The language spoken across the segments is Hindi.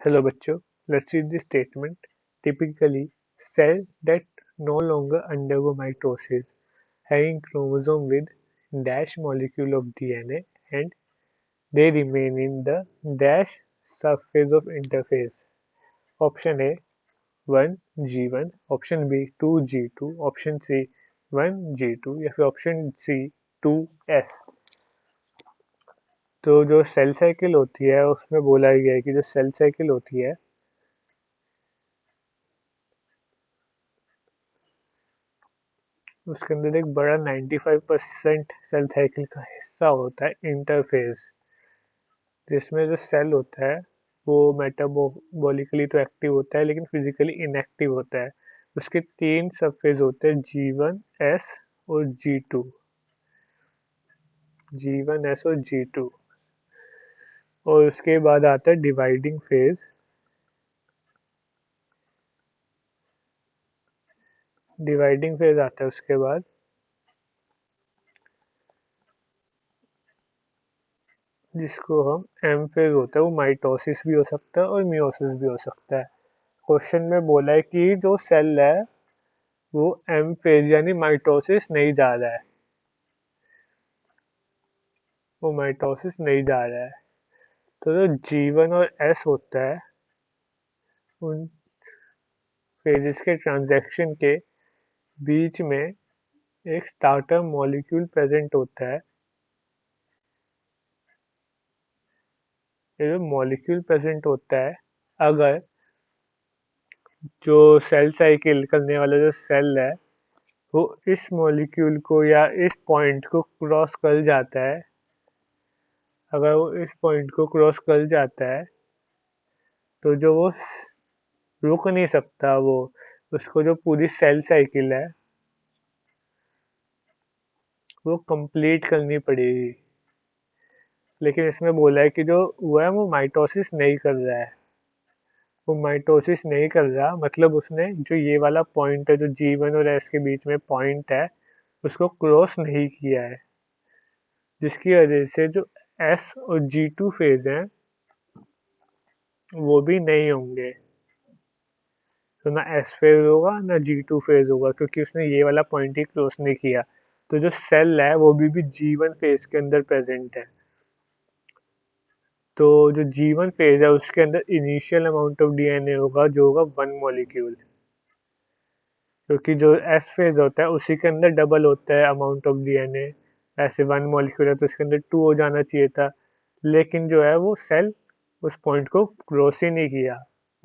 Hello बच्चों, let's read the statement. Typically, cells that no longer undergo mitosis, having chromosome with dash molecule of DNA, and they remain in the dash subphase of interphase. Option A 1 G1, option B 2 G2, option C 1 G2 या फिर option C 2S. तो जो सेल साइकिल होती है उसमें बोला गया है कि जो सेल साइकिल होती है उसके अंदर एक बड़ा 95% सेल साइकिल का हिस्सा होता है इंटरफेज, जिसमें जो सेल होता है वो मेटाबॉलिकली तो एक्टिव होता है लेकिन फिजिकली इनएक्टिव होता है। उसके तीन सब फेज होते हैं, G1S और G2। G1S और G2 और उसके बाद आता है डिवाइडिंग फेज। डिवाइडिंग फेज आता है उसके बाद, जिसको हम एम फेज होता है। वो माइटोसिस भी हो सकता है और मियोसिस भी हो सकता है। क्वेश्चन में बोला है कि जो सेल है वो एम फेज यानी माइटोसिस नहीं जा रहा है, वो माइटोसिस नहीं जा रहा है। तो जो G1 और S होता है उन फेजेस के ट्रांजैक्शन के बीच में एक स्टार्टर मॉलिक्यूल प्रेजेंट होता है। ये जो मॉलिक्यूल प्रेजेंट होता है, अगर जो सेल साइकिल करने वाला जो सेल है वो इस मॉलिक्यूल को या इस पॉइंट को क्रॉस कर जाता है, अगर वो इस पॉइंट को क्रॉस कर जाता है तो जो वो रुक नहीं सकता, वो उसको जो पूरी सेल साइकिल है वो कंप्लीट करनी पड़ेगी। लेकिन इसमें बोला है कि जो वो है वो माइटोसिस नहीं कर रहा है। वो माइटोसिस नहीं कर रहा मतलब उसने जो ये वाला पॉइंट है, जो G1 और S के बीच में पॉइंट है, उसको क्रॉस नहीं किया है, जिसकी वजह से जो S और G2 फेज हैं वो भी नहीं होंगे। तो ना S फेज होगा ना G2 फेज होगा, क्योंकि उसने ये वाला पॉइंट ही क्रॉस नहीं किया। तो जो सेल है वो भी G1 फेज के अंदर प्रेजेंट है। तो जो G1 फेज है उसके अंदर इनिशियल अमाउंट ऑफ डीएनए होगा जो होगा 1 मॉलिक्यूल, क्योंकि जो एस फेज होता है उसी के अंदर डबल होता है अमाउंट ऑफ डीएनए। ऐसे 1 मॉलिक्यूल है तो इसके अंदर 2 हो जाना चाहिए था, लेकिन जो है वो सेल उस पॉइंट को क्रॉस ही नहीं किया।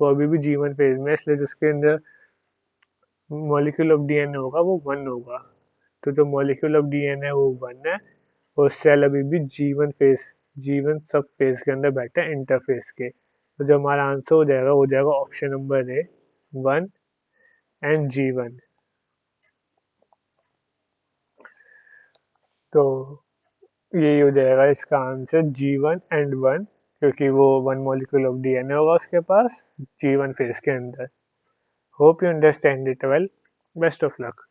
वो अभी भी G1 फेज में है, इसलिए जिसके अंदर मॉलिक्यूल ऑफ डीएनए होगा वो 1 होगा। तो जो मॉलिक्यूल ऑफ डीएनए है वो 1 है और सेल अभी भी G1 सब फेज के अंदर बैठा है, इंटरफेस के। तो जो हमारा आंसर हो जाएगा option number A, 1 and G1। तो यही हो जाएगा इसका आंसर, G1 एंड 1, क्योंकि वो 1 मॉलिक्यूल ऑफ डीएनए होगा उसके पास G1 फेज के अंदर। Hope you understand it well. Best of luck.